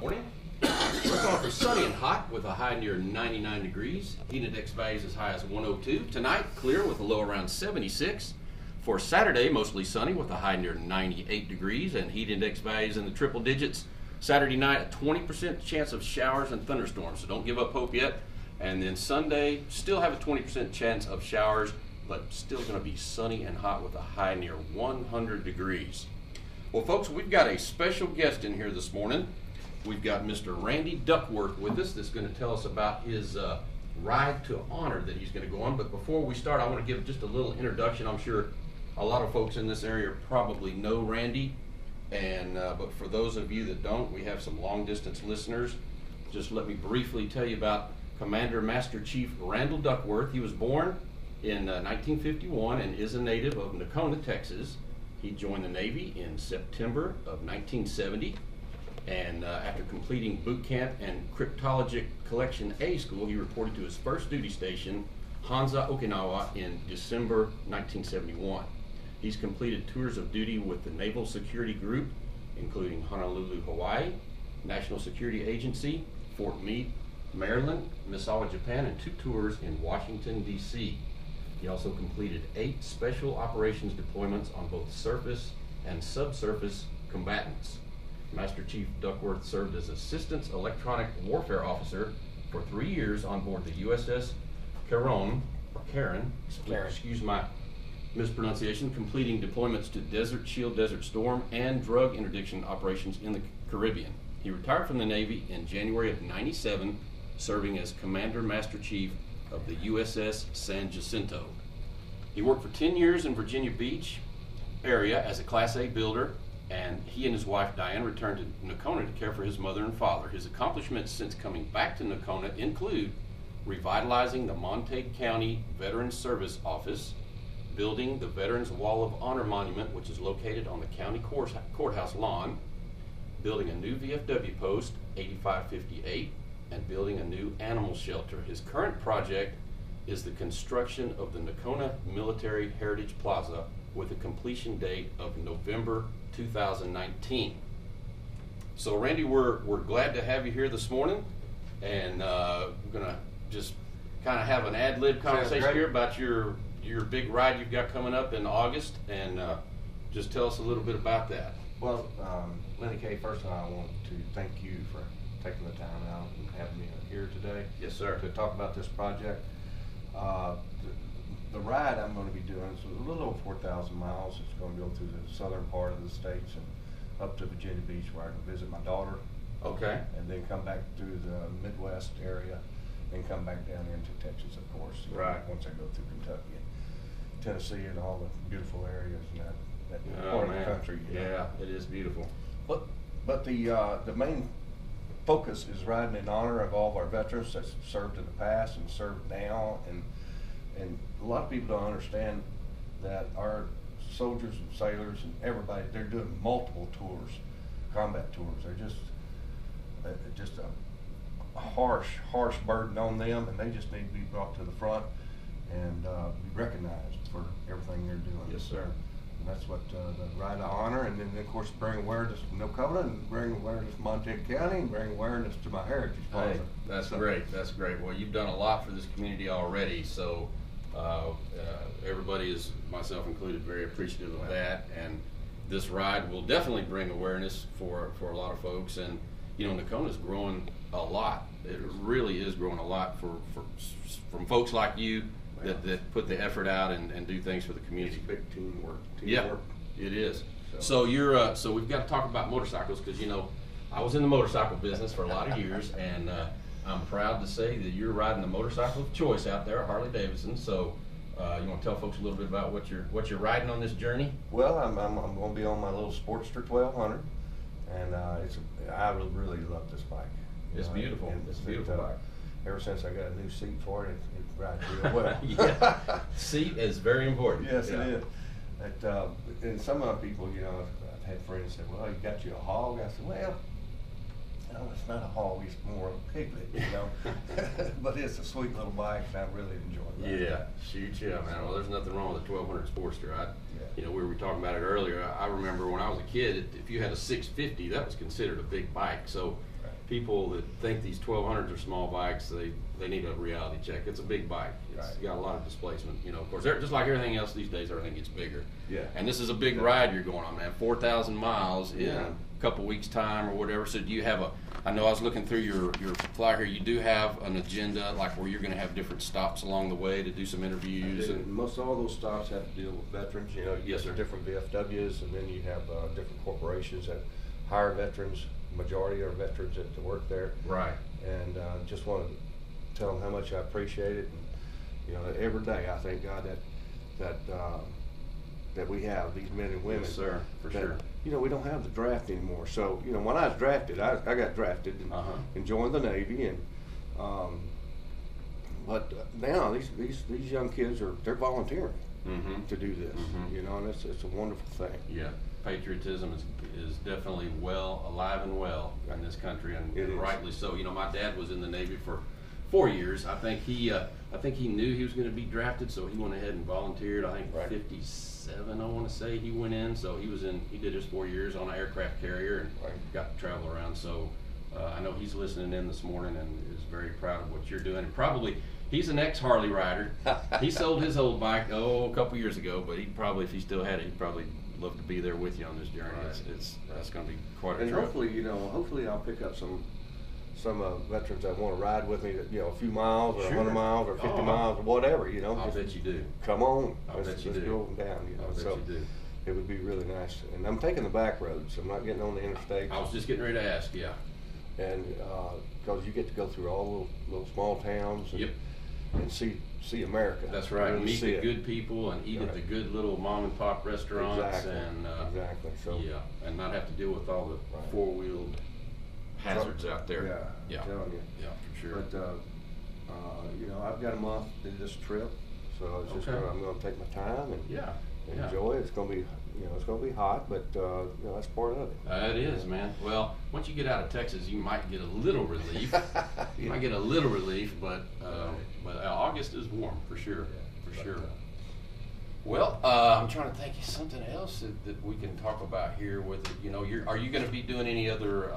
morning. We're going for sunny and hot with a high near 99 degrees. KNTX values as high as 102. Tonight, clear with a low around 76. For Saturday, mostly sunny with a high near 98 degrees and heat index values in the triple digits. Saturday night, a 20% chance of showers and thunderstorms, so don't give up hope yet. And then Sunday, still have a 20% chance of showers, but still going to be sunny and hot with a high near 100 degrees. Well, folks, we've got a special guest in here this morning. We've got Mr. Randy Duckworth with us that's going to tell us about his ride to honor that he's going to go on. But before we start, I want to give just a little introduction. I'm sure a lot of folks in this area probably know Randy. But for those of you that don't, we have some long-distance listeners. Just let me briefly tell you about Commander Master Chief Randall Duckworth. He was born in 1951 and is a native of Nocona, Texas. He joined the Navy in September of 1970. And after completing boot camp and cryptologic collection A school, he reported to his first duty station, Hansa, Okinawa, in December 1971. He's completed tours of duty with the Naval Security Group, including Honolulu, Hawaii, National Security Agency, Fort Meade, Maryland, Misawa, Japan, and 2 tours in Washington, D.C. He also completed 8 special operations deployments on both surface and subsurface combatants. Master Chief Duckworth served as Assistant Electronic Warfare Officer for 3 years on board the USS Karen, excuse my mispronunciation, completing deployments to Desert Shield, Desert Storm, and drug interdiction operations in the Caribbean. He retired from the Navy in January of '97, serving as Commander Master Chief of the USS San Jacinto. He worked for 10 years in Virginia Beach area as a Class A builder, and he and his wife Diane returned to Nocona to care for his mother and father. His accomplishments since coming back to Nocona include revitalizing the Montague County Veterans Service Office, building the Veterans Wall of Honor Monument, which is located on the county courthouse lawn, building a new VFW post, 8558, and building a new animal shelter. His current project is the construction of the Nocona Military Heritage Plaza with a completion date of November 2019. So Randy, we're glad to have you here this morning, and we're gonna just kind of have an ad-lib conversation here about your big ride you've got coming up in August, and just tell us a little bit about that. Well, Lenny K, first of all, I want to thank you for taking the time out and having me here today. Yes, sir. To talk about this project. The ride I'm going to be doing is a little over 4,000 miles. It's going to go through the southern part of the states and up to Virginia Beach, where I can visit my daughter. Okay. And then come back through the Midwest area and come back down into Texas, of course. Right. Once I go through Kentucky and Tennessee and all the beautiful areas in that part of the country. Yeah, it is beautiful. But the main focus is riding in honor of all of our veterans that served in the past and served now, and a lot of people don't understand that our soldiers and sailors and everybody, they're doing multiple tours, combat tours. They're just a harsh burden on them, and they just need to be brought to the front and be recognized for everything they're doing. Yes, sir. And that's what the ride of honor, and then of course bring awareness to Nocona, and bring awareness to Montague County, and bring awareness to my heritage plaza. Hey, that's great. That's great. Well, you've done a lot for this community already, so everybody is, myself included, very appreciative of that. And this ride will definitely bring awareness for a lot of folks. And you know, Nocona's growing a lot. It really is growing a lot from folks like you that put the effort out and do things for the community. It's big teamwork. Yeah, it is. So you're so we've got to talk about motorcycles, because you know I was in the motorcycle business for a lot of years, and I'm proud to say that you're riding the motorcycle of choice out there, Harley Davidson. So you want to tell folks a little bit about what you're riding on this journey? Well, I'm going to be on my little Sportster 1200, and I really love this bike. It's beautiful. It's a beautiful bike. Ever since I got a new seat for it, it rides real well. Yeah, seat is very important. Yes, it is. And some other people, you know, I've had friends say, "Well, you got you a hog." I said, "Well, no, it's not a hog. It's more of a piglet, you know." But it's a sweet little bike, and I really enjoy it. Yeah, shoot, yeah, man. Well, there's nothing wrong with a 1200 Sportster. You know, we were talking about it earlier. I remember when I was a kid, if you had a 650, that was considered a big bike. So people that think these 1200s are small bikes, they need a reality check. It's a big bike. It's Right. got a lot of displacement. You know, of course, just like everything else these days, everything gets bigger. Yeah. And this is a big ride you're going on, man. 4,000 miles in Yeah. a couple weeks' time or whatever. So do you have I know I was looking through your flyer here. You do have an agenda, like where you're going to have different stops along the way to do some interviews. And most all those stops have to deal with veterans. You know, you Yes, have sir. different VFWs, and then you have different corporations that hire veterans. Majority are veterans that work there. Right. And just want to tell them how much I appreciate it. And, you know, every day I thank God that we have these men and women. Yes, sir, for that, sure. You know, we don't have the draft anymore. So, you know, when I was drafted, I got drafted and joined the Navy, and but now these young kids they're volunteering to do this. You know, and it's a wonderful thing. Yeah, patriotism is definitely alive and well in this country, and rightly so. You know, my dad was in the Navy for 4 years. I think he knew he was going to be drafted, so he went ahead and volunteered. I think 57, I want to say, he went in. So he did his 4 years on an aircraft carrier and got to travel around. So I know he's listening in this morning and is very proud of what you're doing. And probably he's an ex-Harley rider. He sold his old bike a couple years ago, but he probably, if he still had it, he'd probably love to be there with you on this journey. That's going to be quite a And trip. hopefully I'll pick up some veterans that want to ride with me, you know, a few miles or 100 miles or 50 miles or whatever, you know. I bet you do. Come on, bet let's you do. go down, you know. I bet So you do. it would be really nice. And I'm taking the back roads. I'm not getting on the interstate. I was just getting ready to ask, yeah. And because you get to go through all little small towns and see America. That's right. Really Meet see the it. good people and eat at the good little mom and pop restaurants. Exactly. And Exactly. So and not have to deal with all the four-wheeled hazards out there. Yeah. I'm telling you. Yeah, for sure. But you know, I've got a month to do this trip, so it's just I'm going to take my time and enjoy it. It's going to be, you know, it's going to be hot, but you know, that's part of it. It is, man. Well, once you get out of Texas, you might get a little relief. You might get a little relief, but August is warm for sure, for sure. Well, I'm trying to think of something else that we can talk about here with it. You know, are you going to be doing any other?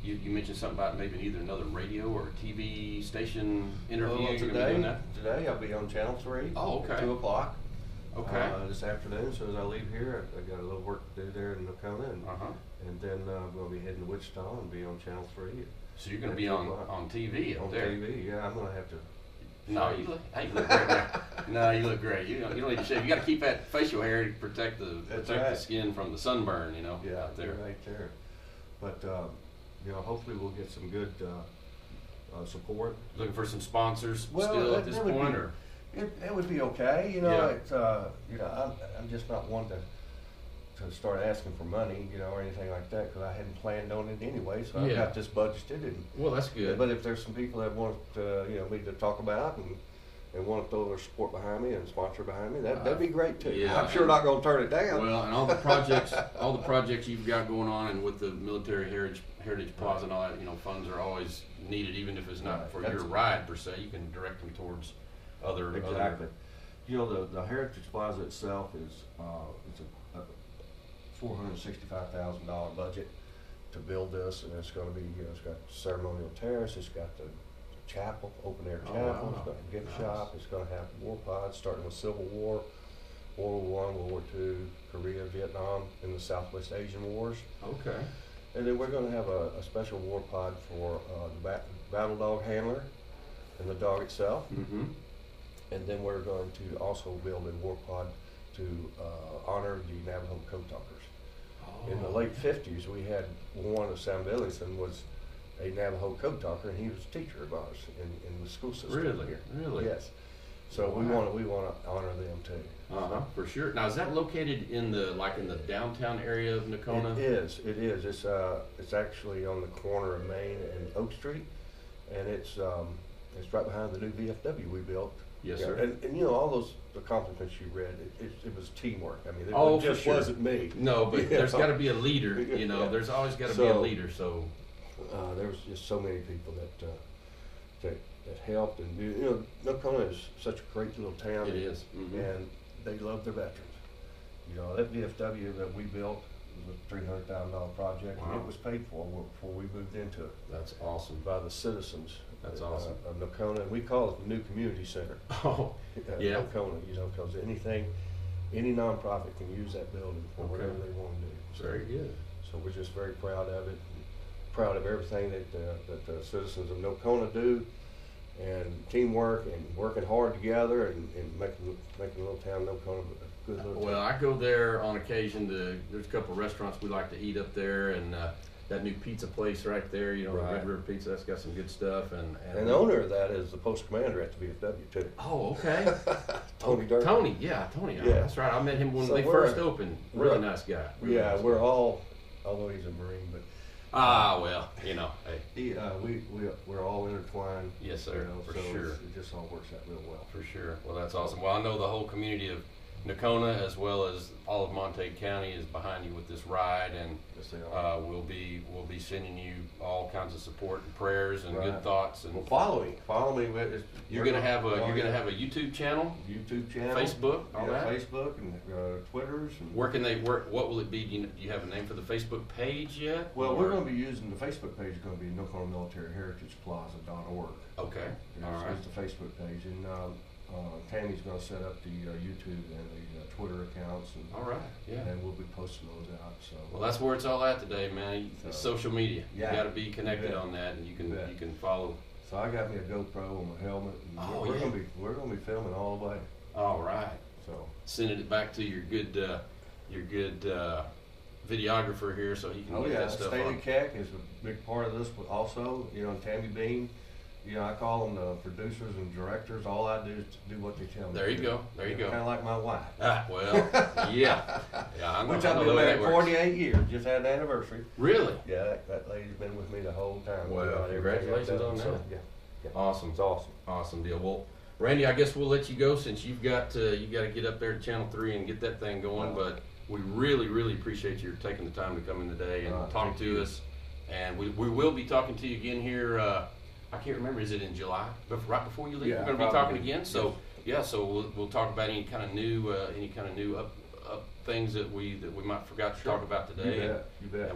You mentioned something about maybe either another radio or TV station interview. Well, You're gonna be doing that? today I'll be on Channel 3 Oh, okay. at 2 o'clock. Okay. This afternoon, as soon as I leave here, I got a little work to do there in Nocona, and then I'm going to be heading to Wichita and be on Channel 3. So you're going to be on TV up there. On TV, yeah. I'm going to have to. No, you look great. Man. No, you look great. You don't need to shave. You got to keep that facial hair to protect the skin from the sunburn. You know. Yeah, out there. right there. But you know, hopefully we'll get some good support. Looking for some sponsors Well, still at this that would point, be- or It would be okay, you know. Yeah. It's you know, I'm just not one to start asking for money, you know, or anything like that, because I hadn't planned on it anyway. So I've got this budgeted, and well, that's good. but if there's some people that want you know, me to talk about and want to throw their support behind me and sponsor behind me, that'd be great too. yeah, I'm sure not going to turn it down. Well, and all the projects you've got going on, and with the Military Heritage Plaza and all that, you know, funds are always needed, even if it's not for your ride per se. You can direct them towards other. Exactly. You know, the Heritage Plaza itself is it's a $465,000 budget to build this, and it's going to be, you know, it's got ceremonial terrace, it's got the chapel, open air chapel, wow. it's got a gift shop, it's going to have war pods starting with Civil War, World War I, World War II, Korea, Vietnam, and the Southwest Asian Wars. Okay. And then we're going to have a special war pod for the battle dog handler and the dog itself. Mm-hmm. And then we're going to also build a war pod to honor the Navajo Code Talkers. In the late 50s, we had one of Sam Billington was a Navajo Code Talker, and he was a teacher of ours in the school system Really? here. Really? Yes. So we want to honor them too. For sure. Now, is that located in the downtown area of Nocona? It is. It is. It's actually on the corner of Main and Oak Street, and it's right behind the new VFW we built. Yes, Yeah, sir. And you know, all those accomplishments you read, it was teamwork. I mean, it For just sure. wasn't me. No, but You there's know? got to be a leader. You know, Yeah. there's always got to be a So- leader. So There was just so many people that helped, and you know, Nocona is such a great little town. it is. Mhm. And they love their veterans. You know, that VFW that we built was a $300,000 project, and Wow. it was paid for before we moved into it That's awesome. by the citizens. That's awesome. Of Nocona, and we call it the new community center. Oh, yeah. Nocona, because any nonprofit can use that building for Okay. whatever they want to do. So- Very good. So we're just very proud of it, proud of everything that the citizens of Nocona do, and teamwork and working hard together and making little town Nocona a good little Well, town. I go there on occasion there's a couple of restaurants we like to eat up there, and that new pizza place right there, the Right. Red River Pizza, that's got some good stuff. And And the owner of that is the post commander at the VFW too. Oh, okay. Tony Durkin. Tony. Yeah. That's right. I met him when So they we're- first opened. Really we're- nice guy. Really Yeah, nice we're guy. all, although he's a Marine, but Well, hey, we're all intertwined. Yes, sir, for so sure. It just all works out real well. for sure. Well, that's awesome. Well, I know the whole community of Nocona, as well as all of Montague County, is behind you with this ride, and Yes, they are. we'll be sending you all kinds of support and prayers and good Right. thoughts. And Well, follow me. you're gonna have a YouTube channel, YouTube channel, Facebook, all yeah, that. Facebook and Twitters. And Where can they work? What will it be? Do you have a name for the Facebook page yet? Well, Or- we're going to be using the Facebook page. Is going to be Nocona Military Heritage Plaza.org. Okay. All right. It's the Facebook page, and Tammy's going to set up the YouTube and the Twitter accounts, and All right. Yeah. and we'll be posting those out. So Well, that's where it's all at today, man. It's So- social media. You Yeah. got to be connected You bet. on that, and you You bet. can follow. So I got me a GoPro and my helmet, and Oh, we're yeah. going to be filming all the way. All right. So Sending it back to your good videographer here, so he can oh get yeah, that stuff Staley on. Keck is a big part of this, but also and Tammy Bean. I call them the producers and directors. All I do is do what they tell me. There you go. There you go. Kind of like my wife. Well, yeah. I know. Which I I've know been the way married that works. 48 years. Just had an anniversary. Really? Yeah, that lady's been with me the whole time. Well, About everything congratulations I've done. on So, that. yeah, Awesome. it's awesome. Awesome deal. Well, Randy, I guess we'll let you go since you got to get up there to Channel 3 and get that thing going. But we really, really appreciate you taking the time to come in today and talk thank to you. us. And we will be talking to you again here. I can't remember. Is it in July? Right before you leave, Yeah, we're going to be probably. talking again. So so we'll talk about any kind of new up things that we might forgot to talk about today. You bet.